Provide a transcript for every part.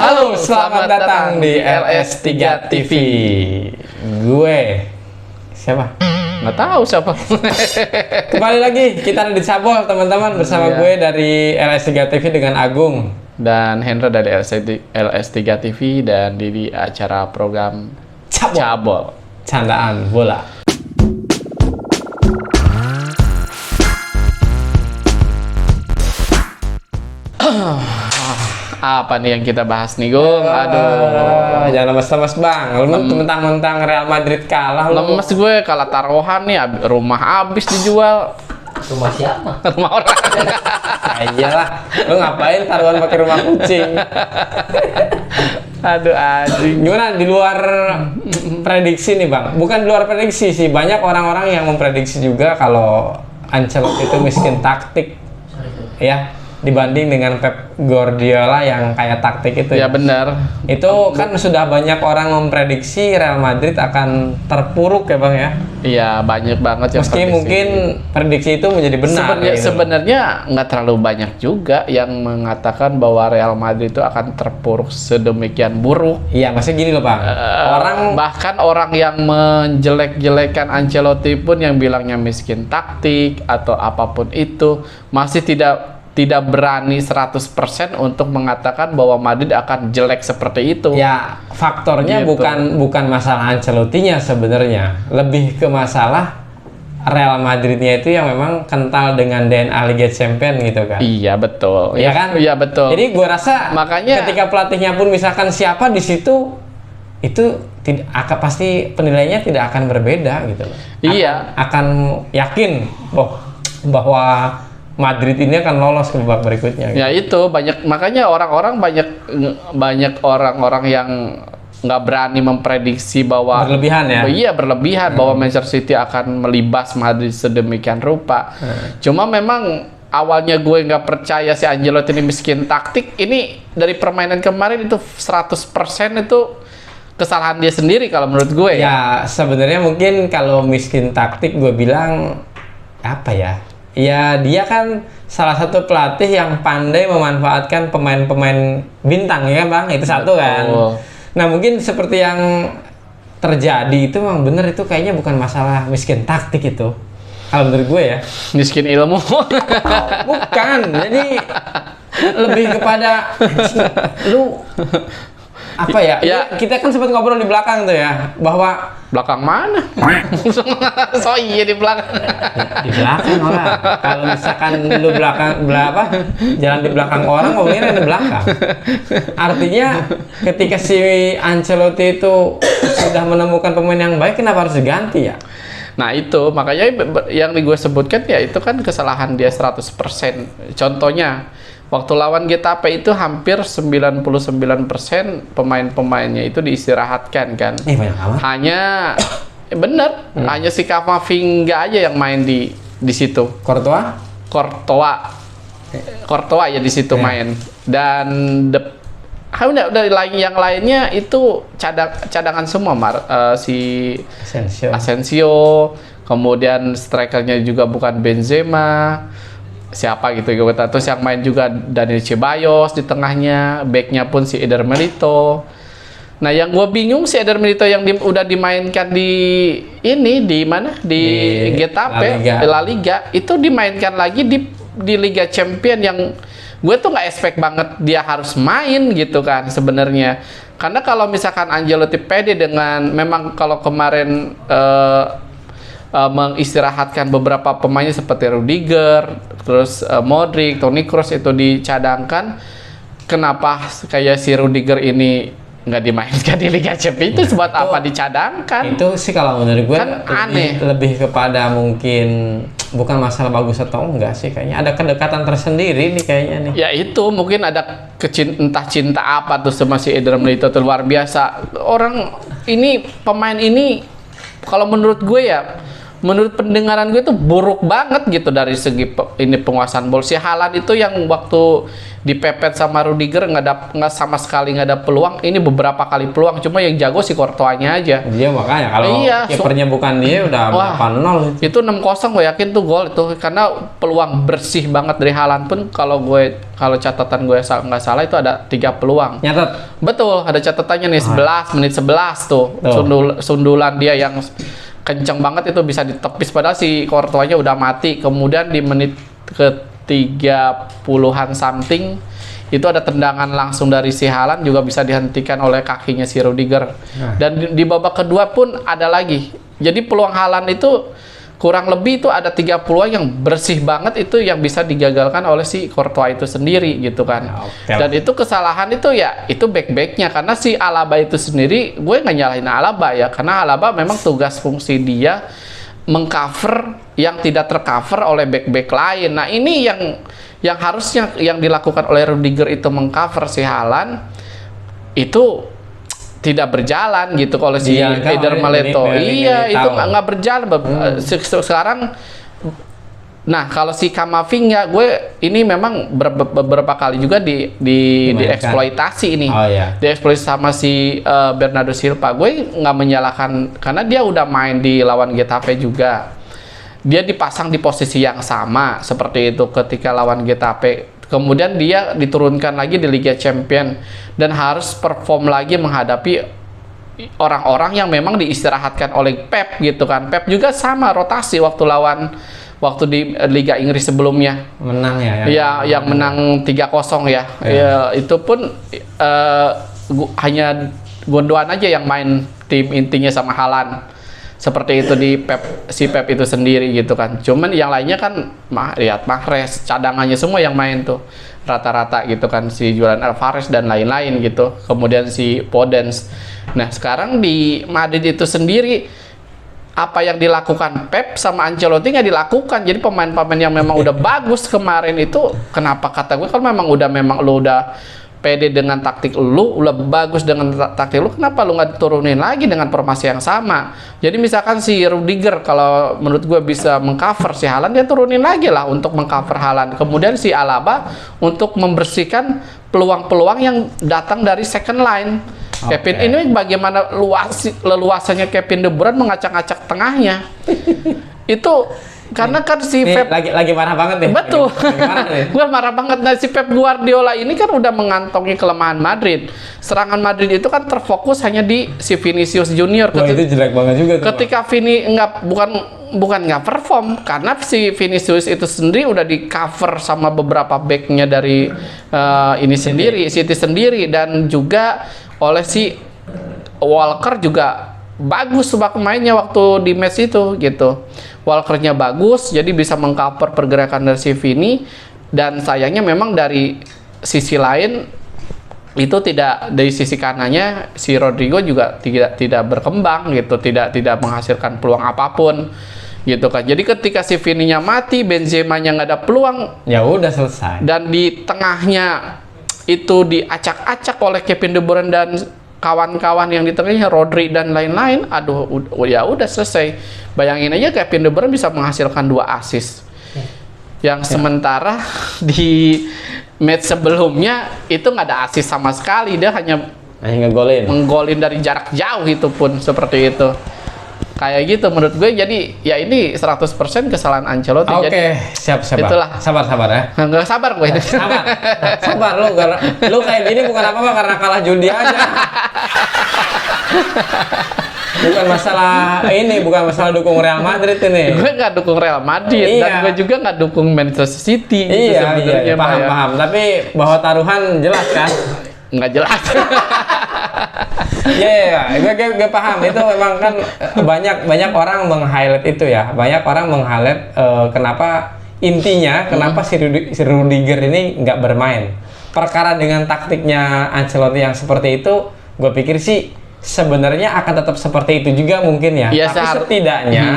Halo, selamat datang di LS3 TV. Gue siapa? Nggak tahu siapa. Kembali lagi kita ada di Cabol, teman-teman, bersama gue dari LS3 TV dengan Agung dan Hendra dari LS3 TV, dan di acara program Cabol. Candaan bola. Apa nih yang kita bahas nih, Gung? Aduh, jangan lemes-lemes bang. Lu mentang-mentang Real Madrid kalah. Lemes gue kalah taruhan nih, rumah habis dijual. Rumah siapa? Rumah orang. Ya iyalah, lu ngapain taruhan pakai rumah kucing? Aduh, anjing. Gimana di luar prediksi nih bang? Bukan di luar prediksi sih, banyak orang-orang yang memprediksi juga kalau Ancelotti itu miskin taktik, ya, dibanding dengan Pep Guardiola yang kayak taktik itu. Ya benar. Itu kan sudah banyak orang memprediksi Real Madrid akan terpuruk ya bang ya. Iya, banyak banget yang Meski prediksi. mungkin prediksi itu menjadi benar. Sebenarnya nggak terlalu banyak juga yang mengatakan bahwa Real Madrid itu akan terpuruk sedemikian buruk. Iya, maksudnya gini loh bang. Bahkan orang yang menjelek-jelekan Ancelotti pun, yang bilangnya miskin taktik atau apapun itu, masih tidak berani 100% untuk mengatakan bahwa Madrid akan jelek seperti itu. Ya, faktornya Gitu. bukan masalah Ancelottinya sebenarnya, lebih ke masalah Real Madridnya itu yang memang kental dengan DNA Liga Champions gitu kan. Iya betul. Iya kan? Iya betul. Jadi gue rasa makanya ketika pelatihnya pun misalkan siapa di situ, itu pasti penilaiannya tidak akan berbeda gitu loh. Iya. Akan yakin bahwa Madrid ini akan lolos ke babak berikutnya. Gitu. Ya itu makanya banyak orang-orang yang nggak berani memprediksi bahwa berlebihan ya. Iya, berlebihan bahwa Manchester City akan melibas Madrid sedemikian rupa. Cuma memang awalnya gue nggak percaya si Ancelotti ini miskin taktik. Ini dari permainan kemarin itu 100% itu kesalahan dia sendiri kalau menurut gue. Ya sebenarnya mungkin kalau miskin taktik gue bilang apa ya? Ya dia kan salah satu pelatih yang pandai memanfaatkan pemain-pemain bintang ya bang, itu satu kan. Nah mungkin seperti yang terjadi itu memang bener, itu kayaknya bukan masalah miskin taktik itu. Kalau menurut gue ya. Miskin ilmu. Bukan, jadi lebih kepada lu apa ya? Kita kan sempat ngobrol di belakang tuh ya, bahwa belakang mana? So iya di belakang. Di belakang orang. Kalau misalkan lu jalan di belakang orang, ngomongnya di belakang. Artinya ketika si Ancelotti itu sudah menemukan pemain yang baik, kenapa harus diganti ya? Nah itu makanya yang gue sebutkan ya, itu kan kesalahan dia 100%. Contohnya waktu lawan Getafe itu hampir 99% pemain-pemainnya itu diistirahatkan kan. Banyak amat. Hanya hanya si Camavinga aja yang main di situ. Courtois ya di situ main. Dan yang lainnya itu cadangan semua, si Asensio, kemudian strikernya juga bukan Benzema. Siapa gitu terus yang main juga Daniel Ceballos di tengahnya, backnya pun si Eder Militão. Nah yang gue bingung, si Eder Militão yang udah dimainkan di mana di Getafe La Liga itu dimainkan lagi di Liga Champions, yang gue tuh nggak expect banget dia harus main gitu kan sebenarnya. Karena kalau misalkan Ancelotti pede dengan memang kalau kemarin mengistirahatkan beberapa pemainnya seperti Rudiger, terus Modric, Toni Kroos itu dicadangkan, kenapa kayak si Rudiger ini nggak dimainkan di Liga Champions? Itu buat apa dicadangkan? Itu sih kalau menurut gue kan aneh. Lebih kepada mungkin bukan masalah bagus atau enggak sih, kayaknya ada kedekatan tersendiri nih kayaknya nih. Ya itu mungkin ada entah cinta apa tuh sama si Eder Militão tuh, luar biasa. Pemain ini kalau menurut gue ya menurut pendengaran gue itu buruk banget gitu dari segi ini penguasaan bola. Si Haaland itu yang waktu dipepet sama Rudiger nggak sama sekali nggak ada peluang. Ini beberapa kali peluang, cuma yang jago si Courtois-nya aja. Dia makanya kalau kipernya bukan dia udah 8-0 itu 6-0 gue yakin tuh gol itu, karena peluang bersih banget dari Haaland pun kalau catatan gue nggak salah itu ada 3 peluang. Nyatet. Betul, ada catatannya nih menit 11 tuh. Sundulan dia yang kenceng banget itu bisa ditepis, padahal si Courtois-nya udah mati. Kemudian di menit ke 30-an something itu ada tendangan langsung dari si Haaland juga bisa dihentikan oleh kakinya si Rudiger. Dan di babak kedua pun ada lagi. Jadi peluang Haaland itu kurang lebih itu ada 3 peluang yang bersih banget itu yang bisa digagalkan oleh si Courtois itu sendiri gitu kan. Dan itu kesalahan itu ya itu back-backnya, karena si Alaba itu sendiri gue nggak nyalahin Alaba ya, karena Alaba memang tugas fungsi dia mengcover yang tidak tercover oleh back-back lain. Nah ini yang harusnya yang dilakukan oleh Rudiger itu mengcover si Haaland itu tidak berjalan gitu kalau si Eder Maleto. Iya, itu nggak berjalan. Sekarang, nah kalau si Kamavinga, gue ini memang beberapa kali juga dieksploitasi ini, dieksploitasi sama si Bernardo Silva. Gue nggak menyalahkan karena dia udah main di lawan Getafe juga. Dia dipasang di posisi yang sama seperti itu ketika lawan Getafe. Kemudian dia diturunkan lagi di Liga Champions dan harus perform lagi menghadapi orang-orang yang memang diistirahatkan oleh Pep gitu kan. Pep juga sama rotasi waktu di Liga Inggris sebelumnya. Menang ya? Yang menang 3-0 ya. Itu pun hanya Gundogan aja yang main tim intinya sama Haaland. Seperti itu si Pep itu sendiri gitu kan. Cuman yang lainnya kan lihat Mahrez, cadangannya semua yang main tuh rata-rata gitu kan, si Julian Alvarez dan lain-lain gitu. Kemudian si Podence. Nah, sekarang di Madrid itu sendiri apa yang dilakukan Pep sama Ancelotti nggak dilakukan. Jadi pemain-pemain yang memang udah bagus kemarin itu, kenapa kata gue kalau memang lu udah pede dengan taktik lu, udah bagus dengan taktik lu, kenapa lu nggak turunin lagi dengan formasi yang sama? Jadi misalkan si Rudiger kalau menurut gue bisa mengcover si Haaland, dia turunin lagi lah untuk mengcover Haaland. Kemudian si Alaba untuk membersihkan peluang-peluang yang datang dari second line. Kevin ini bagaimana leluasannya Kevin De Bruyne mengacak-acak tengahnya. Itu karena kan si Pep lagi marah banget nih. Betul. Gue marah banget. Nah, si Pep Guardiola ini kan udah mengantongi kelemahan Madrid. Serangan Madrid itu kan terfokus hanya di si Vinicius Junior. Itu jelek banget juga tuh. Ketika Vini bukan nggak perform, karena si Vinicius itu sendiri udah di cover sama beberapa backnya dari City sendiri, dan juga oleh si Walker juga bagus mainnya waktu di match itu gitu. Walkernya bagus, jadi bisa mengcover pergerakan dari si Vini, dan sayangnya memang dari sisi lain itu dari sisi kanannya si Rodrigo juga tidak berkembang gitu, tidak menghasilkan peluang apapun gitu kan. Jadi ketika si Vini-nya mati, Benzema-nya nggak ada peluang, ya udah selesai. Dan di tengahnya itu diacak-acak oleh Kevin De Bruyne dan kawan-kawan yang di tengahnya, Rodri dan lain-lain. Aduh, ya udah selesai. Bayangin aja Kevin De Bruyne bisa menghasilkan 2 assist. Yang sementara di match sebelumnya itu nggak ada assist sama sekali, dia hanya menggolin dari jarak jauh, itu pun seperti itu. Kayak gitu menurut gue. Jadi ya ini 100% kesalahan Ancelotti. Oke, siap. Itulah. Sabar ya. Nggak sabar gue. Sabar lu kayak gini bukan apa-apa karena kalah judi aja. Bukan masalah dukung Real Madrid ini. Gue nggak dukung Real Madrid, dan gue juga nggak dukung Manchester City. Iya, paham. Tapi bahwa taruhan jelas kan? Nggak jelas. Iya, gue paham. Itu memang kan banyak orang meng-highlight itu ya. Banyak orang meng-highlight kenapa si Rudiger ini nggak bermain. Perkara dengan taktiknya Ancelotti yang seperti itu, gue pikir sih sebenarnya akan tetap seperti itu juga mungkin ya. Tapi setidaknya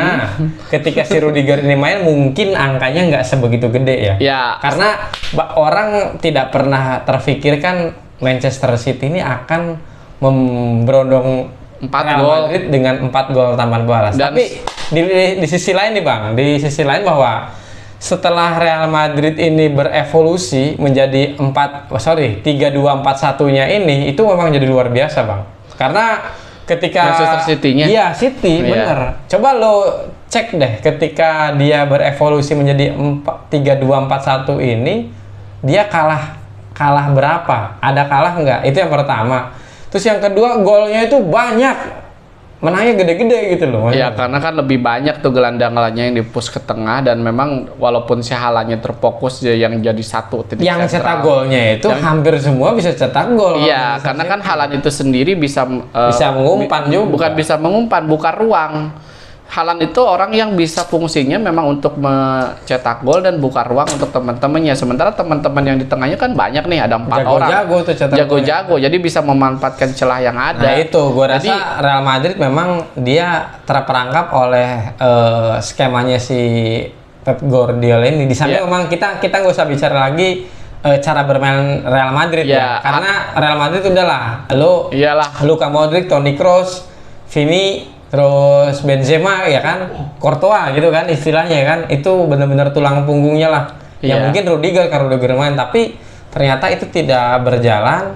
ketika si Rudiger ini main, mungkin angkanya nggak sebegitu gede ya. Karena orang tidak pernah terfikirkan Manchester City ini akan memberondong 4 gol Madrid dengan 4 gol tanpa balas. Dan tapi di sisi lain nih Bang, di sisi lain bahwa setelah Real Madrid ini berevolusi menjadi 3-2-4-1-nya ini, itu memang jadi luar biasa Bang. Karena ketika Manchester City-nya. Iya, City, Iya. bener. Coba lo cek deh ketika dia berevolusi menjadi 3-2-4-1 ini, dia kalah berapa? Ada kalah nggak? Itu yang pertama. Terus yang kedua, golnya itu banyak. Menangnya gede-gede gitu loh. Ya karena kan lebih banyak tuh gelandang-gelandangnya yang di-push ke tengah, dan memang walaupun si Haalandnya terfokus yang jadi satu titik Yang cetak sentral. golnya itu hampir semua bisa cetak gol. Iya, karena kan Haaland itu sendiri bisa Bisa mengumpan juga. Bukan bisa mengumpan, buka ruang. Haaland itu orang yang bisa fungsinya memang untuk mencetak gol dan buka ruang untuk teman-temannya. Sementara teman-teman yang di tengahnya kan banyak nih, ada 4 orang. Jago-jago tuh cetak Jago-jago, jadi bisa memanfaatkan celah yang ada. Nah itu, gue Jadi, rasa Real Madrid memang dia terperangkap oleh skemanya si Pep Guardiola ini. Di sana Iya. memang kita nggak usah bicara lagi cara bermain Real Madrid ya. Iya. Karena Real Madrid udahlah, Iyalah. Luka Modric, Toni Kroos, Vini, terus Benzema ya kan, Courtois gitu kan istilahnya kan, itu benar-benar tulang punggungnya lah. Iya. Yang mungkin Rudiger kalau Rudiger main, tapi ternyata itu tidak berjalan.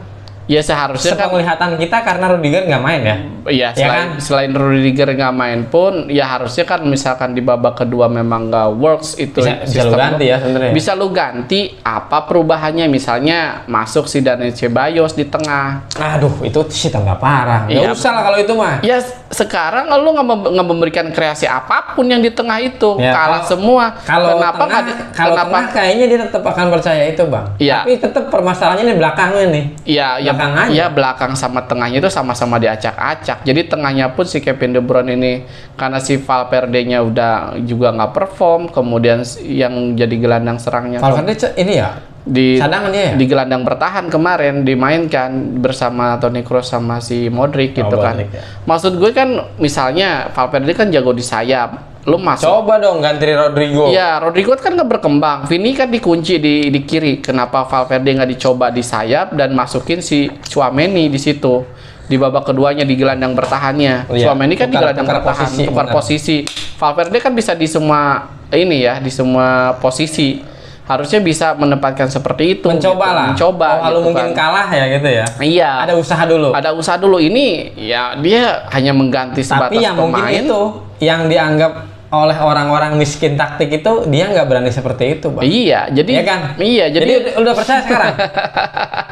ya seharusnya kan Sepenglihatan kita karena Rudiger nggak main ya. Iya, Ya selain Rudiger nggak main pun, ya harusnya kan misalkan di babak kedua memang nggak works itu Bisa lu sistem ganti ya sebenarnya. Bisa lu ganti apa perubahannya, misalnya masuk si Daniel Ceballos di tengah. Aduh, itu sih tambah parah. Iya. Nggak usah lah kalau itu mah. Ya sekarang lu nggak memberikan kreasi apapun yang di tengah itu, Ya, kalah kalau- semua. Kalau Kenapa tengah, kalau kenapa? tengah kayaknya dia tetap akan percaya itu bang. Iya. Tapi tetap permasalahannya di belakangnya nih. Iya, Belakang aja. ya belakang sama tengahnya itu sama-sama diacak-acak. Jadi tengahnya pun si Kevin De Bruyne ini karena si Valverde-nya udah juga nggak perform, kemudian yang jadi gelandang serangnya Valverde ini ya di cadangan dia ya? di gelandang bertahan kemarin dimainkan bersama Toni Kroos sama si Modric gitu kan. Modric, ya. Maksud gue kan misalnya Valverde kan jago di sayap. Lu masuk. Coba dong ganti Rodrigo. Iya, Rodrigo kan nggak berkembang. Vini kan dikunci di kiri. Kenapa Valverde nggak dicoba di sayap dan masukin si Tchouaméni di situ? Di babak keduanya di gelandang bertahannya. Oh, iya. Tchouaméni kan di gelandang Tukar bertahan, posisi, tukar benar. posisi. Valverde kan bisa di semua ini ya, di semua posisi. Harusnya bisa menempatkan seperti itu. Mencoba gitu. lah. Mencoba. Kalau gitu mungkin kan. kalah ya gitu ya. Iya. Ada usaha dulu. Ada usaha dulu. Ini ya dia hanya mengganti sebatas Tapi yang mungkin pemain. itu yang dianggap oleh orang-orang miskin taktik itu dia nggak berani seperti itu bang. Iya, jadi Iya kan? Iya, Jadi udah percaya sekarang?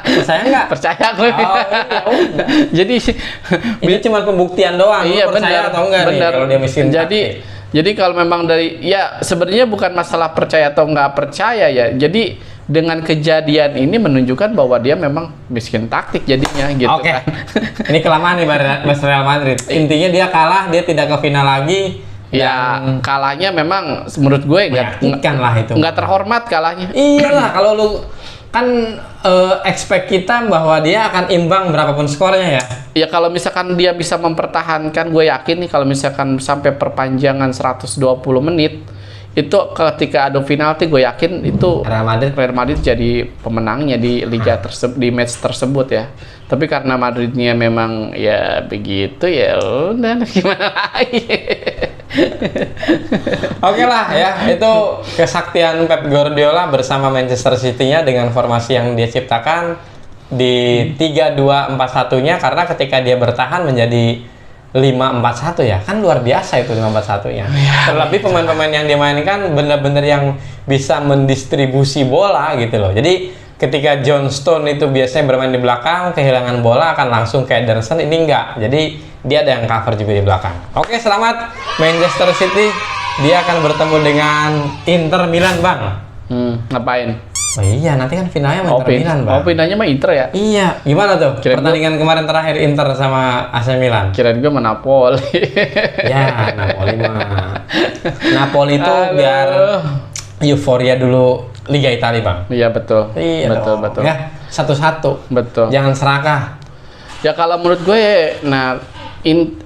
Percaya nggak? percaya gue. Oh, iya, udah. Jadi Ini cuma pembuktian doang. Lu iya percaya benar atau enggak nih benar. kalau dia miskin Jadi taktik? jadi kalau memang dari ya sebenarnya bukan masalah percaya atau nggak percaya ya. Jadi dengan kejadian ini menunjukkan bahwa dia memang miskin taktik jadinya gitu Oke. kan. Ini kelamaan nih bahas Real Madrid. Intinya dia kalah, dia tidak ke final lagi. Ya dan kalahnya memang menurut gue menyakitkan lah itu. nggak terhormat kalahnya. Iyalah kalau lu kan expect kita bahwa dia akan imbang berapapun skornya ya. Ya kalau misalkan dia bisa mempertahankan, gue yakin nih kalau misalkan sampai perpanjangan 120 menit itu ketika adu penalti, gue yakin itu Real Madrid jadi pemenangnya di liga tersebut, di match tersebut ya. Tapi karena Madridnya memang ya begitu ya udah gimana lagi. Oke lah ya, itu kesaktian Pep Guardiola bersama Manchester City-nya dengan formasi yang dia ciptakan di 3-2-4-1-nya, karena ketika dia bertahan menjadi 5-4-1 ya, kan luar biasa itu 5-4-1-nya. Terlebih pemain-pemain yang dimainkan benar-benar yang bisa mendistribusi bola gitu loh. Jadi ketika John Stone itu biasanya bermain di belakang, kehilangan bola akan langsung ke Ederson, ini enggak. Jadi dia ada yang cover juga di belakang. Oke, selamat Manchester City. Dia akan bertemu dengan Inter Milan, Bang. Ngapain? Oh iya, nanti kan finalnya sama Inter Milan, Bang. Oh, pindahnya mah Inter ya? Iya, gimana tuh? Kirain Pertandingan kemarin terakhir Inter sama AC Milan. Kirain gue sama Napoli. Ya, Napoli mah. Napoli itu Aduh. biar euforia dulu Liga Italia, Bang. Iya betul. Iya betul dong. betul. Ya, satu-satu. Betul. Jangan serakah. Ya kalau menurut gue, nah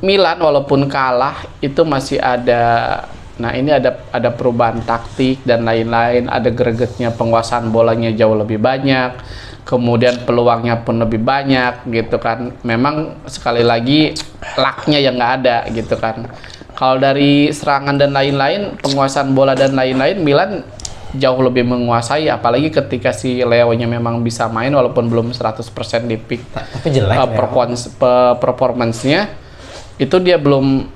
Milan walaupun kalah itu masih ada, nah ini ada perubahan taktik dan lain-lain, ada gregetnya, penguasaan bolanya jauh lebih banyak, kemudian peluangnya pun lebih banyak gitu kan. Memang sekali lagi lucknya yang nggak ada gitu kan. Kalau dari serangan dan lain-lain, penguasaan bola dan lain-lain, Milan jauh lebih menguasai, apalagi ketika si Leo-nya memang bisa main walaupun belum 100% di peak. Tapi jelek performance-nya itu dia belum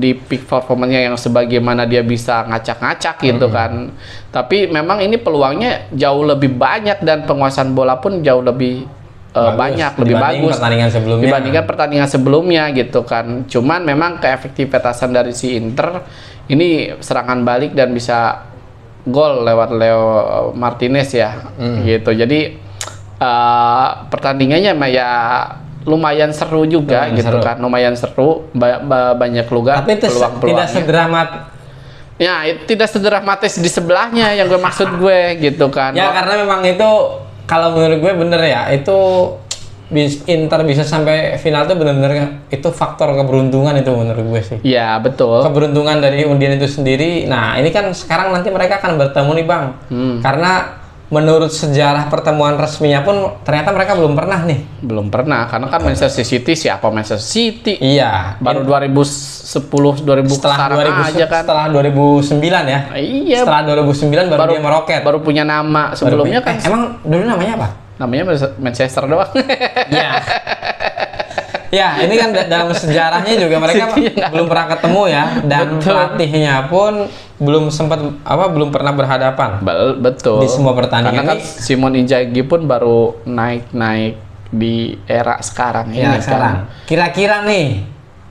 di peak performance-nya yang sebagaimana dia bisa ngacak-ngacak gitu kan. Tapi memang ini peluangnya jauh lebih banyak dan penguasaan bola pun jauh lebih lebih bagus dibandingkan pertandingan sebelumnya gitu kan. Cuman memang keefektivitasan dari si Inter ini serangan balik dan bisa gol lewat Leo Martinez ya gitu. Jadi pertandingannya ya lumayan seru juga gitu kan, lumayan seru, banyak tapi itu tidak tidak sedramatis di sebelahnya yang gue maksud gue gitu kan ya. Karena memang itu kalau menurut gue bener ya, itu Inter bisa sampai final tuh bener-bener itu faktor keberuntungan itu menurut gue sih. Iya betul. Keberuntungan dari undian itu sendiri. Nah ini kan sekarang nanti mereka akan bertemu nih Bang. Karena menurut sejarah pertemuan resminya pun ternyata mereka belum pernah nih. Belum pernah, karena kan Manchester City siapa Manchester City? Iya. Baru 2010, 2000 setelah 2000 aja kan. Setelah 2009 ya. Iya. Setelah 2009 baru dia meroket. Baru punya nama. Sebelumnya kan. Emang dulu namanya apa? Namanya Manchester doang. Iya. Ya, ini kan dalam sejarahnya juga mereka belum pernah ketemu ya, dan pelatihnya pun belum pernah berhadapan. Betul. Di semua pertandingan. Karena kan Simon Inzaghi pun baru naik di era sekarang ya, ini sekarang. Kan. Kira-kira nih,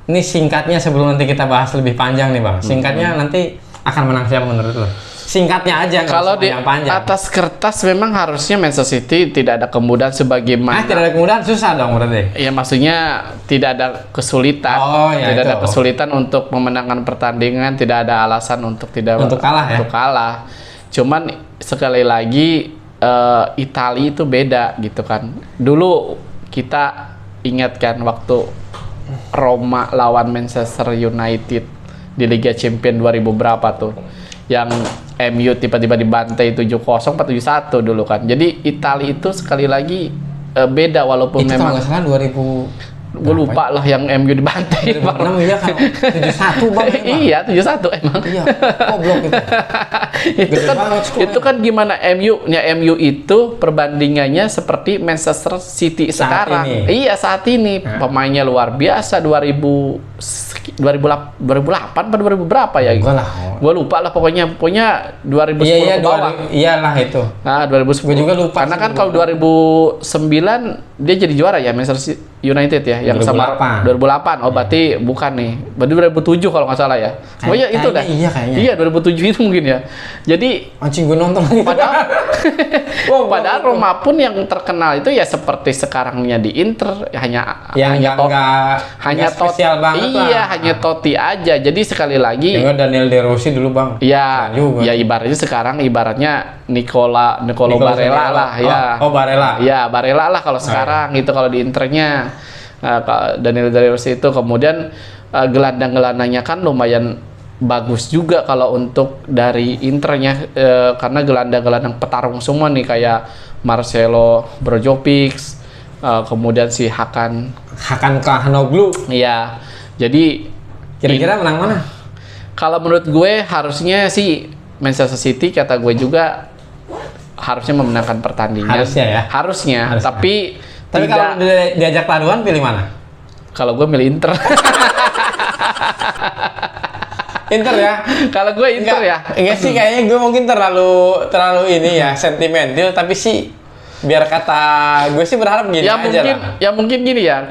ini singkatnya sebelum nanti kita bahas lebih panjang nih Bang. Singkatnya nanti akan menang siapa menurut lo? Singkatnya aja, kalau di atas kertas memang harusnya Manchester City tidak ada kemudahan sebagaimana. Tidak ada kemudahan, susah dong berarti. Iya, maksudnya tidak ada kesulitan. Tidak ada kesulitan untuk memenangkan pertandingan, tidak ada alasan untuk kalah ya. Untuk kalah. Cuman sekali lagi Italia itu beda gitu kan. Dulu kita ingat kan waktu Roma lawan Manchester United di Liga Champions 2000 berapa tuh, yang MU tiba-tiba dibantai 7-0 atau 7-1 dulu kan. Jadi Italia itu sekali lagi beda walaupun itu memang kalau nggak salah 2000 gue lupa lah yang MU dibantai. 2006 iya kan 7-1 Bang. Iya 7-1 emang. Iya. Goblok itu. itu kan gimana MU itu perbandingannya seperti Manchester City sekarang. Iya saat ini pemainnya luar biasa. 2008 atau 2000 berapa ya? Gue lupa lah pokoknya 2010 ke bawah. Iyalah itu. Nah 2010. Gue juga lupa. Karena kan kalau 2009 dia jadi juara ya Manchester United ya, yang 2008. sama 2008. Oh berarti bukan nih. Berarti 2007 kalau nggak salah ya. Oh iya itu dah. Iya kayaknya. Iya 2007 itu mungkin ya. Jadi anjing gue nonton lagi. Padahal Roma pun yang terkenal itu ya seperti sekarangnya di Inter hanya spesial banget lah. Iya, hanya Totti aja. Jadi sekali lagi Daniel De Rossi dulu Bang. Iya. Ya ibaratnya sekarang Nicolo Barella lah ya. Oh Barella. Iya, Barella lah kalau sekarang gitu kalau di Internya. Daniel De Rossi itu kemudian gelandang-gelandangnya kan lumayan bagus juga kalau untuk dari Internya karena gelandang-gelandang petarung semua nih kayak Marcelo Brozovic, kemudian si Hakan Calhanoglu. Iya. Jadi kira-kira menang mana? Kalau menurut gue harusnya sih Manchester City, kata gue juga harusnya memenangkan pertandingan. Harusnya. Tapi kalau diajak taruhan pilih mana? Kalau gue milih Inter. Inter ya. Kalau gue Inter ya. Enggak sih, kayaknya gue mungkin terlalu ini ya sentimental, tapi sih biar kata gue sih berharap gini ya, aja lah. Ya mungkin gini ya,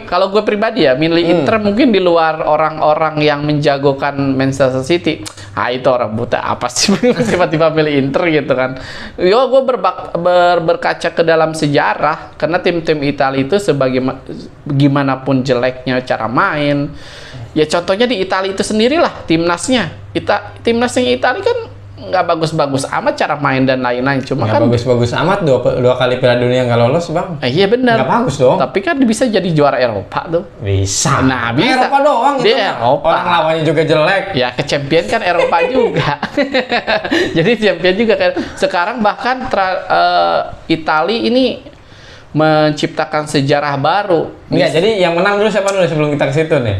kalau gue pribadi ya milih Inter mungkin di luar orang-orang yang menjagokan Manchester City. Itu orang buta apa sih tiba-tiba milih Inter gitu kan. Yo gue berkaca ke dalam sejarah, karena tim-tim Italia itu bagaimanapun jeleknya cara main. Ya contohnya di Italia itu sendirilah timnasnya. Timnasnya Italia kan nggak bagus-bagus amat cara main dan lain-lain, cuma nggak kan bagus-bagus amat dua kali Piala Dunia nggak lolos Bang. Iya benar. Nggak bagus dong. Tapi kan bisa jadi juara Eropa tuh. Bisa. Nah bisa. Eropa doang itu. Eropa. Orang lawannya juga jelek. Ya ke champion kan Eropa juga. Jadi champion juga kan. Sekarang bahkan Italia ini menciptakan sejarah baru. Enggak, jadi yang menang dulu siapa dulu sebelum kita ke situ nih?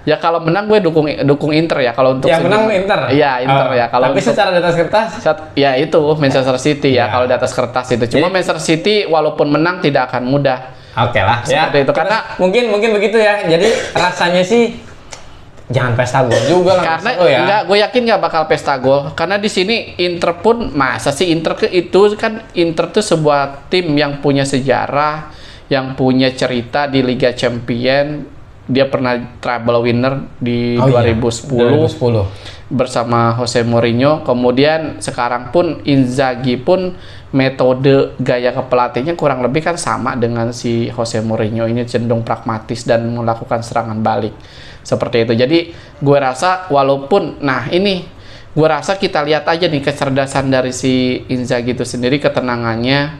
Ya kalau menang gue dukung Inter ya. Kalau untuk yang menang Inter. Iya, Inter ya. Kalau tapi secara di atas kertas ya itu Manchester City ya, Ya. kalau di atas kertas itu. Cuma Jadi- Manchester City walaupun menang tidak akan mudah. oke lah ya. Seperti itu, karena mungkin begitu ya. Jadi rasanya sih jangan pesta gol juga lah. Karena maksud lo ya. enggak, gue yakin nggak bakal pesta gol. Karena di sini Inter pun masa sih itu kan Inter tuh sebuah tim yang punya sejarah, yang punya cerita di Liga Champion. Dia pernah treble winner di Oh, iya. 2010 bersama Jose Mourinho. Kemudian sekarang pun Inzaghi pun metode gaya kepelatihannya kurang lebih kan sama dengan si Jose Mourinho ini, cenderung pragmatis dan melakukan serangan balik seperti itu. Jadi gue rasa walaupun gue rasa kita lihat aja nih kecerdasan dari si Inzaghi itu sendiri, ketenangannya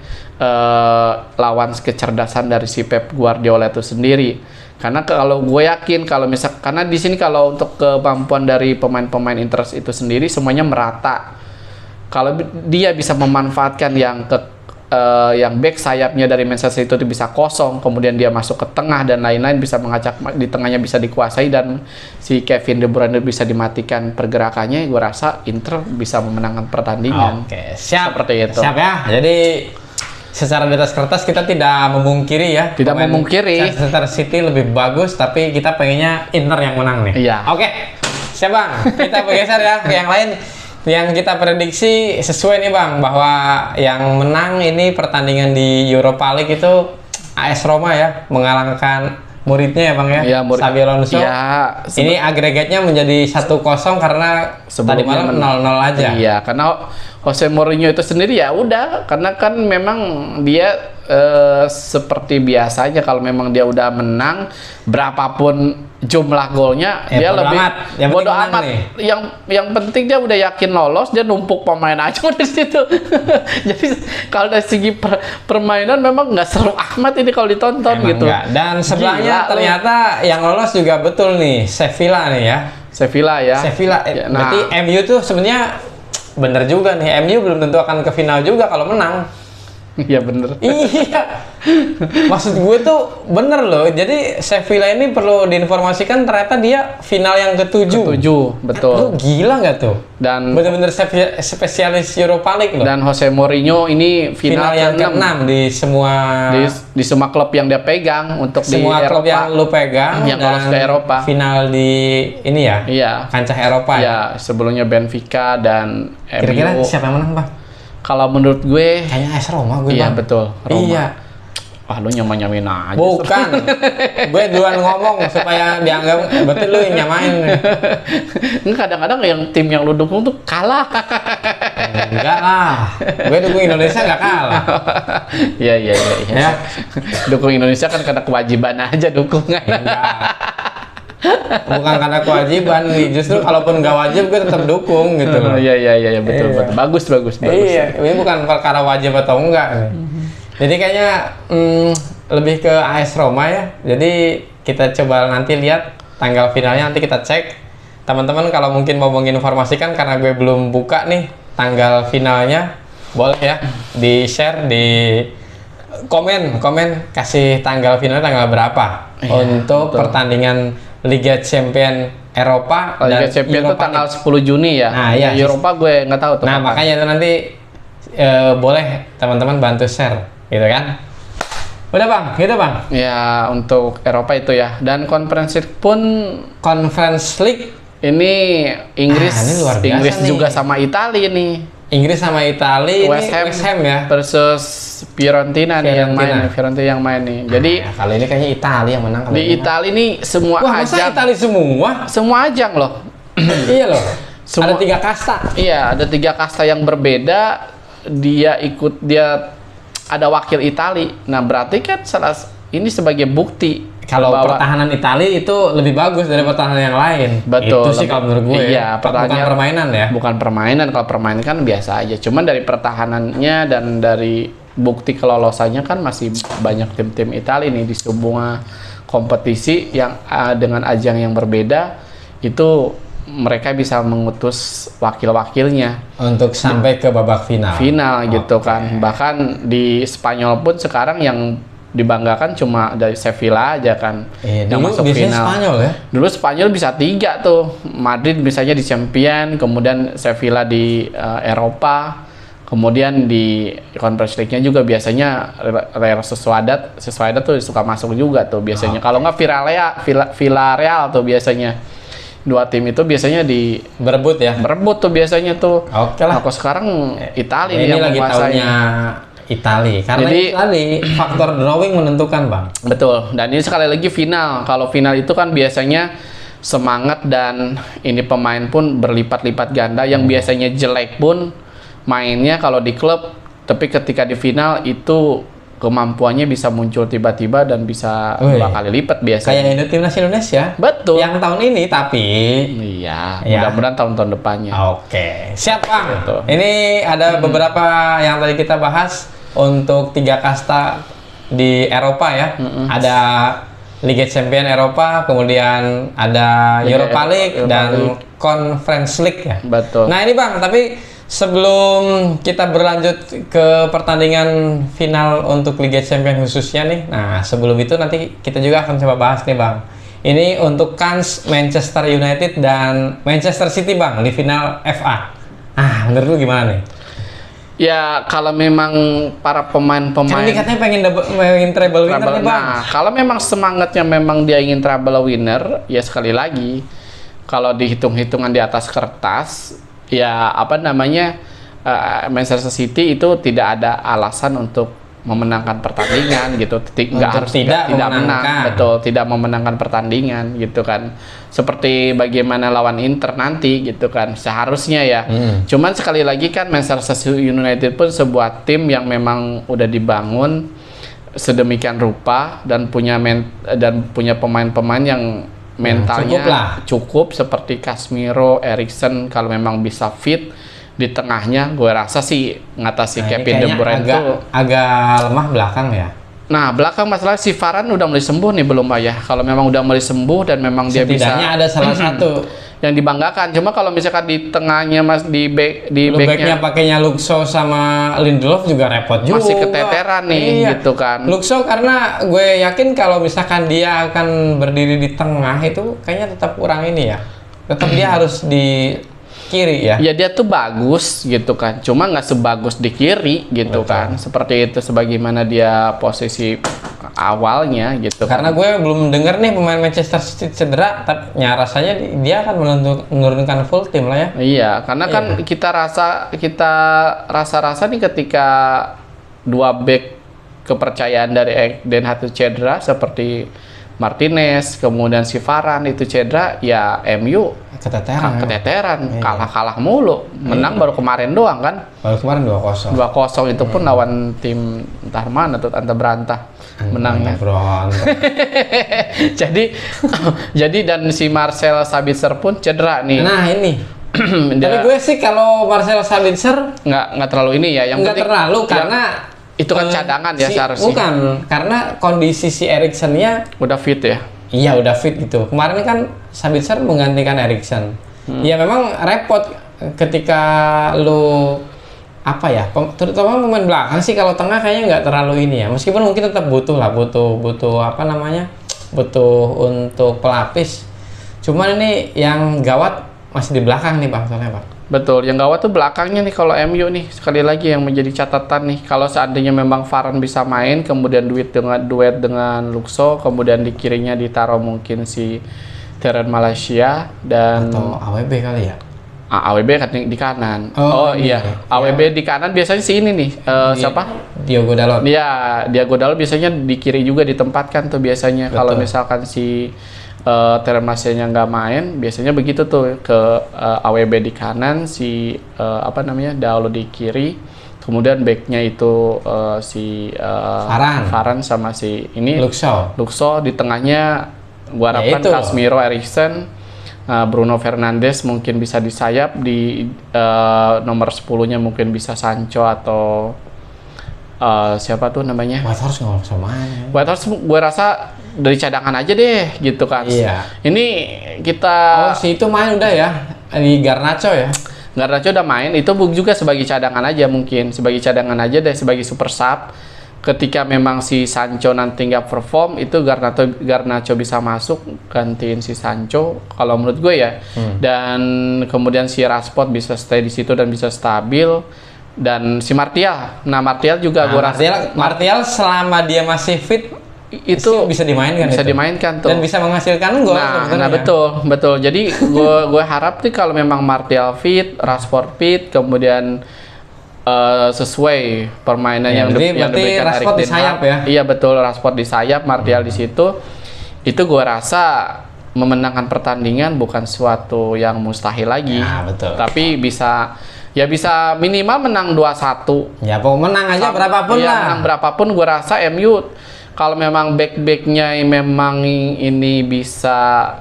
lawan kecerdasan dari si Pep Guardiola itu sendiri. Karena kalau gue yakin karena di sini kalau untuk kemampuan dari pemain-pemain Inter itu sendiri semuanya merata. Kalau dia bisa memanfaatkan yang back sayapnya dari Manchester itu bisa kosong, kemudian dia masuk ke tengah dan lain-lain, bisa mengacak di tengahnya bisa dikuasai dan si Kevin De Bruyne bisa dimatikan pergerakannya, gue rasa Inter bisa memenangkan pertandingan. Oke, siap. Seperti itu. Siap ya. Jadi secara di atas kertas kita tidak memungkiri ya. Tidak memungkiri. Manchester City lebih bagus, tapi kita pengennya Inter yang menang nih. Iya. Oke, siap Bang. Kita bergeser ya ke yang lain. Yang kita prediksi sesuai nih Bang, bahwa yang menang ini pertandingan di Europa League itu AS Roma ya, mengalahkan muridnya ya Bang ya, Iya, Xabi Alonso. Iya, Ini agregatnya menjadi 1-0 karena tadi Sebelumnya malam 0-0 aja. Iya, karena Jose Mourinho itu sendiri ya udah, karena kan memang dia seperti biasanya kalau memang dia udah menang berapapun jumlah golnya dia bodo lebih amat. Yang bodo penting menang amat. nih. Yang penting dia udah yakin lolos, dia numpuk pemain aja di situ. Jadi kalau dari segi permainan memang nggak seru amat ini kalau ditonton Emang gitu. enggak. Dan sebelahnya Gila, ternyata yang lolos juga betul nih, Sevilla nih ya. Sevilla ya. Sevilla. Ya, Berarti MU tuh sebenarnya bener juga nih. MU belum tentu akan ke final juga kalau menang. Iya bener. Iya. Maksud gue tuh bener loh. Jadi Sevilla ini perlu diinformasikan ternyata dia final yang ke-7. Betul. Lu gila nggak tuh? Dan Bener-bener spesialis Europa League loh. dan Jose Mourinho ini Final yang ke-6 ke-6 di semua di semua klub yang dia pegang untuk semua di klub Eropa. yang lu pegang Yang lolos ke Eropa. Final di ini ya. Iya. Kancah Eropa ya. Ya, sebelumnya Benfica dan Kira-kira MU. siapa yang menang, Bang? Kalau menurut gue, Kayaknya AS Roma gue, iya Bang. betul. Roma. Iya. Wah, lu nyamain aja. Bukan. Gue duluan ngomong supaya dianggap betul lu yang nyamain. Ini kadang-kadang yang tim yang lu dukung tuh kalah. Enggak lah. Gue dukung Indonesia nggak kalah. Iya. Ya. Dukung Indonesia kan karena kewajiban aja dukungan. Enggak. Bukan karena kewajiban nih. Justru kalaupun nggak wajib gue tetap dukung gitu loh. Iya, betul. Iya. Bagus. Iya, ini bukan perkara wajib atau enggak nih. Jadi kayaknya lebih ke AS Roma ya. Jadi kita coba nanti lihat tanggal finalnya, nanti kita cek. Teman-teman kalau mungkin mau menginformasikan karena gue belum buka nih tanggal finalnya, boleh ya di-share di komen kasih tanggal final tanggal berapa untuk betul. pertandingan Liga Champion Eropa Liga dan Champions itu Europa tanggal League. 10 Juni ya. Nah, iya. Eropa gue nggak tahu tuh. Nah, kapan. makanya itu nanti boleh teman-teman bantu share, gitu kan? Udah Bang, gitu Bang. Ya, untuk Eropa itu ya. Dan Conference League pun Conference League ini Inggris, ini luar biasa Inggris nih. juga sama Italia nih. Inggris sama Italia West ini Ham. West Ham ya. Versus Fiorentina nih yang Fiorentina. main, Fiorentina yang main nih. Jadi Nah, kali ini kayaknya Italia yang menang kali di ini. Italia ini semua Wah, masa ajang, Italia semua? semua ajang loh. Iya loh. Semua- Ada 3 kasta. Iya, ada 3 kasta yang berbeda. Dia ada wakil Italia. Nah, berarti kan ini sebagai bukti Kalau bahwa- pertahanan Italia itu lebih bagus dari pertahanan yang lain. Betul. Itu sih kalau menurut gue. Iya, bukan permainan ya. Bukan permainan. Kalau permainan kan biasa aja. Cuman dari pertahanannya dan dari bukti kelolosannya kan masih banyak tim-tim Italia nih di sebuah kompetisi yang dengan ajang yang berbeda itu mereka bisa mengutus wakil-wakilnya Untuk sampai ke babak final. final gitu Oke. kan. Bahkan di Spanyol pun sekarang yang dibanggakan cuma dari Sevilla aja kan yang dulu masuk biasanya final. Spanyol ya. Dulu Spanyol bisa 3 tuh, Madrid misalnya di Champion, kemudian Sevilla di Eropa, kemudian di Conference League-nya juga biasanya Real Sociedad tuh suka masuk juga tuh biasanya. Kalau nggak Villarreal tuh biasanya. 2 tim itu biasanya berebut tuh biasanya tuh. Oke lah. Nah, kok sekarang Italia ini yang lagi tahunnya Italia, karena Jadi, Italia faktor drawing menentukan, Bang. Betul, dan ini sekali lagi final. Kalau final itu kan biasanya semangat dan ini pemain pun berlipat-lipat ganda. Yang biasanya jelek pun mainnya kalau di klub, tapi ketika di final itu kemampuannya bisa muncul tiba-tiba dan bisa 2 kali lipat biasanya. Kayak timnas Indonesia. Betul. Yang tahun ini tapi. Iya, Ya. mudah-mudahan tahun-tahun depannya. Oke, siap Bang. Betul. Ini ada beberapa yang tadi kita bahas untuk 3 kasta di Eropa ya. Ada Liga Champions Eropa, kemudian ada Europa League dan Conference League ya. Betul. Nah ini Bang, tapi sebelum kita berlanjut ke pertandingan final untuk Liga Champions khususnya nih, nah sebelum itu nanti kita juga akan coba bahas nih Bang. Ini untuk kans Manchester United dan Manchester City Bang di final FA. Menurut lu gimana nih? Ya kalau memang para pemain-pemain Kan ini katanya pengen treble winner nih Bang. Nah, kalau memang semangatnya memang dia ingin treble winner, ya sekali lagi kalau dihitung-hitungan di atas kertas, ya apa namanya Manchester City itu tidak ada alasan untuk memenangkan pertandingan gitu, tidak menang, betul, tidak memenangkan pertandingan gitu kan, seperti bagaimana lawan Inter nanti gitu kan, seharusnya ya. Cuman sekali lagi kan Manchester United pun sebuah tim yang memang udah dibangun sedemikian rupa dan punya pemain-pemain yang mentalnya cukup seperti Casemiro, Eriksen kalau memang bisa fit. Di tengahnya gue rasa sih ngatasi Kevin De Bruyne tuh agak lemah belakang ya. Nah, belakang masalah si Varane udah mulai sembuh nih belum Pak ya? Kalau memang udah mulai sembuh dan memang dia bisa, setidaknya ada salah satu yang dibanggakan. Cuma kalau misalkan di tengahnya di backnya pakainya Luxo sama Lindelof juga repot juga. Masih keteteran nih gitu kan. Luxo karena gue yakin kalau misalkan dia akan berdiri di tengah itu kayaknya tetap kurang ini ya. Tetap dia harus di kiri ya. Ya dia tuh bagus gitu kan. Cuma nggak sebagus di kiri gitu. Betul. Kan. Seperti itu sebagaimana dia posisi awalnya gitu. Karena gue belum dengar nih pemain Manchester City cedera, tapi rasanya dia akan menurunkan full tim lah ya. Iya, karena kan kita rasa nih ketika 2 back kepercayaan dari Den Haag cedera seperti Martinez, kemudian si Varane itu cedera, ya MU keteteran, kalah mulu, menang baru kemarin doang kan? Baru kemarin 2-0. 2-0 itu pun lawan tim entah mana tuh, Anta Berantah menangnya. jadi dan si Marcel Sabitzer pun cedera nih. Nah ini. Tapi gue sih kalau Marcel Sabitzer nggak terlalu ini ya, yang nggak terlalu karena itu kan cadangan ya seharusnya. Bukan, karena kondisi si Eriksen-nya udah fit ya. Iya udah fit gitu. Kemarin kan Sabitzer menggantikan Eriksen. Ya memang repot ketika lu terutama pemain belakang sih, kalau tengah kayaknya nggak terlalu ini ya. Meskipun mungkin tetap butuh untuk pelapis. Cuman ini yang gawat masih di belakang nih Bang, soalnya Pak. Betul, yang gawat tuh belakangnya nih kalau MU nih, sekali lagi yang menjadi catatan nih, kalau seandainya memang Varane bisa main, kemudian duet dengan Luxo, kemudian di kirinya ditaruh mungkin si Terence Malaysia dan atau AWB kali ya. AWB kan di kanan. Iya. AWB di kanan biasanya si ini nih, siapa? Diogo Dalot. Iya, Diogo Dalot biasanya di kiri juga ditempatkan tuh biasanya. Kalau misalkan si Terence Malaysia nggak main, biasanya begitu tuh, ke AWB di kanan, si Dalot di kiri, kemudian backnya itu si Varane sama si ini Luxo di tengahnya gua harapkan Casemiro, Eriksen, Bruno Fernandes mungkin bisa di sayap, di nomor 10-nya mungkin bisa Sancho atau siapa tuh namanya? Whitehorse nggak usah main. Whitehorse gue rasa dari cadangan aja deh gitu kan. Iya. Ini kita si itu main udah ya di Garnacho ya. Garnacho udah main, itu juga sebagai cadangan aja mungkin, sebagai cadangan aja deh, sebagai super sub. ketika memang si Sancho nanti nggak perform, itu Garnacho bisa masuk gantiin si Sancho kalau menurut gue ya. Dan kemudian si Rashford bisa stay di situ dan bisa stabil, dan si Martial. Nah, Martial juga gue rasa Martial selama dia masih fit itu bisa dimainkan, dimainkan tuh, dan bisa menghasilkan gol. Nah betul. Jadi gue harap tuh kalau memang Martial fit, Rashford fit, kemudian sesuai permainan yang diberikan Rashford di sayap ya. Iya betul, Rashford di sayap, Martial di situ. Itu gue rasa memenangkan pertandingan bukan suatu yang mustahil lagi. Ya, betul. Tapi bisa minimal menang 2-1. Ya, pokoknya menang aja berapapun lah. Menang berapapun, gue rasa MU kalau memang back-backnya memang ini bisa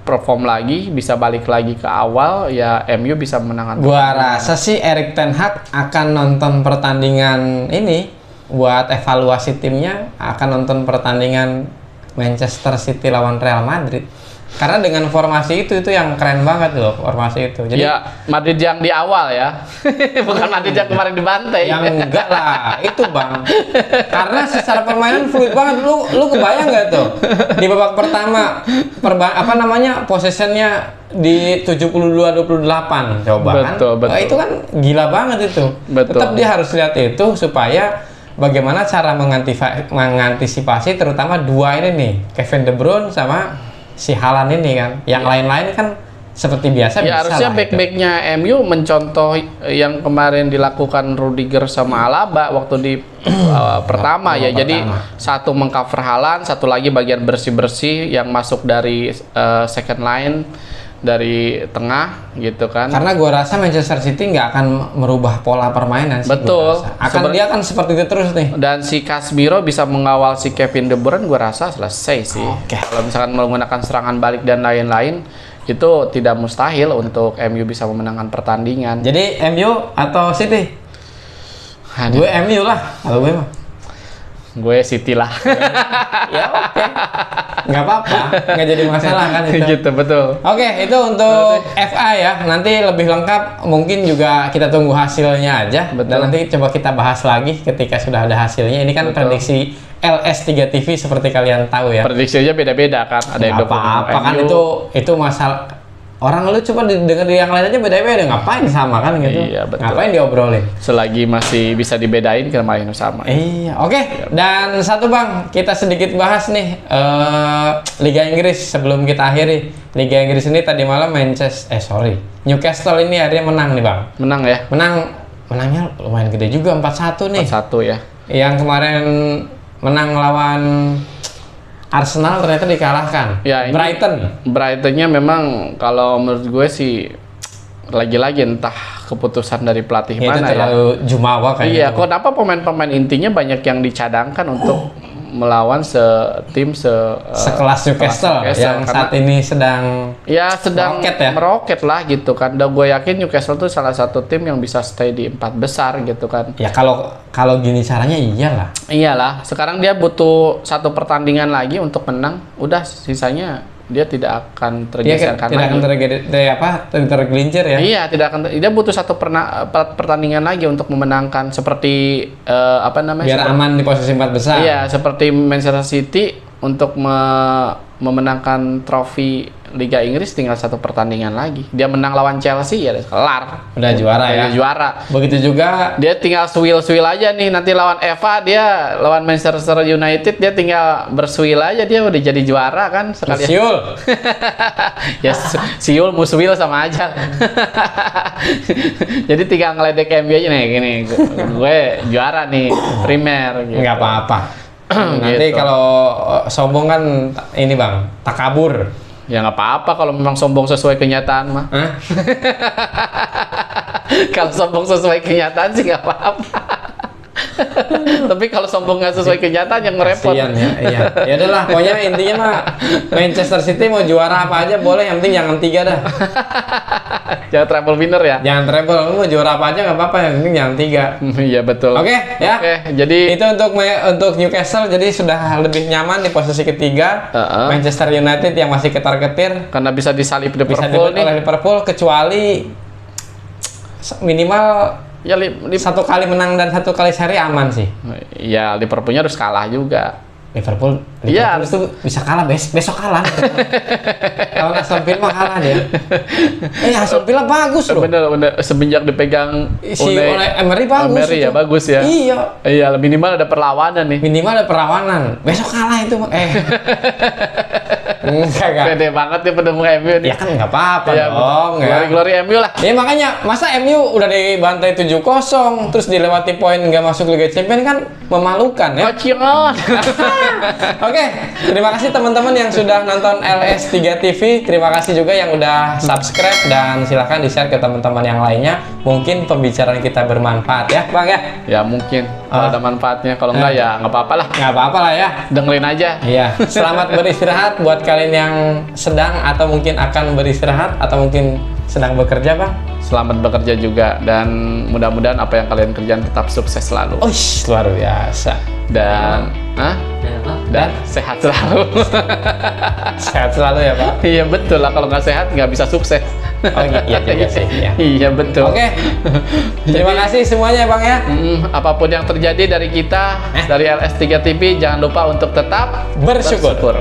perform lagi, bisa balik lagi ke awal, ya MU bisa menangkan. Gua rasa sih Erik ten Hag akan nonton pertandingan ini buat evaluasi timnya, akan nonton pertandingan Manchester City lawan Real Madrid. Karena dengan formasi itu yang keren banget loh, formasi itu. Jadi ya, Madrid yang di awal ya. Bukan Madrid yang kemarin dibantai. Yang enggak lah, itu Bang. Karena secara permainan fluid banget. Lu kebayang nggak tuh? Di babak pertama possession-nya di 72-28 coba betul. Kan. Itu kan gila banget itu. Betul. Tetap dia harus lihat itu supaya bagaimana cara mengantisipasi terutama dua ini nih, Kevin De Bruyne sama si Haaland ini kan. Yang lain-lain kan seperti biasa ya, bisa harusnya lah back-backnya MU mencontoh yang kemarin dilakukan Rudiger sama Alaba waktu di pertama ya. Jadi satu mengcover Haaland, satu lagi bagian bersih-bersih yang masuk dari second line, dari tengah gitu kan. Karena gua rasa Manchester City nggak akan merubah pola permainan sih. Betul. Dia akan seperti itu terus nih. Dan si Casemiro bisa mengawal si Kevin De Bruyne, gua rasa selesai sih. Kalau misalkan menggunakan serangan balik dan lain-lain, itu tidak mustahil untuk MU bisa memenangkan pertandingan. Jadi MU atau City? Gue MU lah. Kalau gue mah. Gue City lah. Ya oke. Nggak apa-apa, nggak jadi masalah kan itu. Gitu, betul. Oke, itu untuk FA ya. Nanti lebih lengkap mungkin juga kita tunggu hasilnya aja. Betul. Dan nanti coba kita bahas lagi ketika sudah ada hasilnya. Ini kan prediksi LS3 TV seperti kalian tahu ya. Prediksinya beda-beda kan. Ada yang apa kan itu masalah. Orang lu coba denger di yang lain aja beda-beda, ngapain sama kan gitu? Iya, betul. Ngapain diobrolin? Selagi masih bisa dibedain, kemarin sama. Iya, oke. Dan satu Bang, kita sedikit bahas nih Liga Inggris sebelum kita akhiri. Liga Inggris ini tadi malam Newcastle ini akhirnya menang nih Bang. Menang ya? Menangnya lumayan gede juga 4-1 nih. 4-1 ya. Yang kemarin menang lawan Arsenal ternyata dikalahkan. Ya, Brightonnya memang kalau menurut gue sih lagi-lagi entah keputusan dari pelatih mana itu terlalu jumawa kayaknya. Iya, kenapa pemain-pemain intinya banyak yang dicadangkan untuk melawan tim sekelas Newcastle yang saat ini sedang meroket lah gitu kan. Dan gue yakin Newcastle tuh salah satu tim yang bisa stay di 4 besar gitu kan. Ya kalau gini caranya iyalah. Sekarang dia butuh satu pertandingan lagi untuk menang. Udah sisanya dia tidak akan tergeserkan lagi. Tidak akan tergelincir ya. Iya, dia butuh satu pertandingan lagi untuk memenangkan seperti biar aman di posisi 4 besar. Iya, seperti Manchester City untuk memenangkan trofi Liga Inggris tinggal satu pertandingan lagi. Dia menang lawan Chelsea ya kelar. Udah juara ya. Juara. Begitu juga dia tinggal suil aja nih, nanti lawan Eva dia lawan Manchester United dia tinggal bersuil aja, dia udah jadi juara kan sekali. Siul. Ya siul musuil sama aja. Jadi tinggal ngeledek MU aja nih gini. Gue juara nih Premier gitu. Enggak apa-apa. Nanti kalau sombong kan ini Bang, takabur. Ya nggak apa-apa kalau memang sombong sesuai kenyataan mah. Kalau sombong sesuai kenyataan sih nggak apa-apa. Tapi kalau sombong nggak sesuai kenyataan yang ngerepot. Kasian ya, iya. Ya udahlah, pokoknya intinya mah Manchester City mau juara apa aja boleh, yang penting jangan 3 dah. Jangan treble winner ya. Jangan treble, lu mau juara apa aja nggak apa-apa, yang penting jangan 3. Iya betul. Oke, ya. Oke, jadi itu untuk Newcastle, jadi sudah lebih nyaman di posisi ketiga. Manchester United yang masih ketar-ketir karena bisa disalip Liverpool, kecuali minimal Ya Satu kali menang dan satu kali seri aman sih. ya Liverpoolnya harus kalah juga. Liverpool Iya, itu bisa kalah besok kalah. Kalau Aston Villa mah kalah dia. Aston Villa bagus loh. Bener semenjak dipegang oleh Emery bagus. Emery ya bagus ya. Iya, minimal ada perlawanan nih. Minimal ada perlawanan. Besok kalah itu enggak. Pede banget nih pendukung MU nih. Ya kan nggak apa-apa ya, dong. Glory MU lah. Ya makanya masa MU udah dibantai 7-0 terus dilewati poin nggak masuk Liga Champions kan memalukan ya. Oke, terima kasih teman-teman yang sudah nonton LS3 TV. Terima kasih juga yang udah subscribe dan silahkan di-share ke teman-teman yang lainnya. Mungkin pembicaraan kita bermanfaat ya, Bang ya? Ya mungkin kalau ada manfaatnya. Kalau enggak ya nggak apa-apa lah. Nggak apa-apa lah ya. Dengerin aja. Iya. Selamat beristirahat buat kalian yang sedang atau mungkin akan beristirahat atau mungkin sedang bekerja, Bang. Selamat bekerja juga dan mudah-mudahan apa yang kalian kerjakan tetap sukses selalu. Luar biasa. Dan sehat selalu. Sehat selalu ya, Pak. Iya betul lah, kalau nggak sehat nggak bisa sukses. Oh iya juga sih. Iya. Iya betul. Oke. Terima kasih semuanya, Bang ya. Apapun yang terjadi dari kita dari LS3 TV, jangan lupa untuk tetap bersyukur.